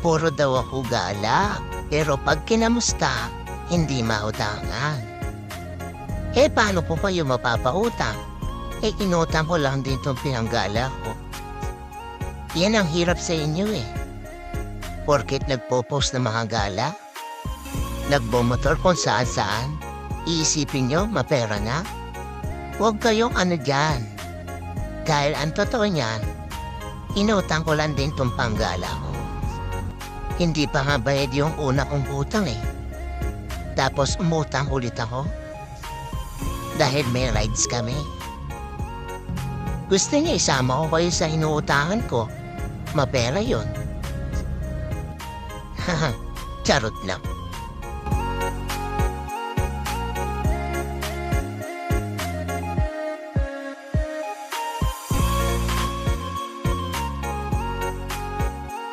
Puro daw ako gala, pero pag kinamusta, hindi mautangan. Paano po kayo mapapautang? Inutang ko lang din itong pinanggala ko. Yan ang hirap sa inyo Porket nagpo-post ng mga gala, nagbomotor kung saan-saan, iisipin nyo mapera na? Huwag kayong dyan. Dahil ang totoo niyan, inutang ko lang din itong panggala ko. Hindi pa nga bayad yung una kong utang Tapos umutang ulit ako. Dahil may rides kami. Gusto niya isama ko kayo sa inuutangan ko. Mapera yun. Charot lang.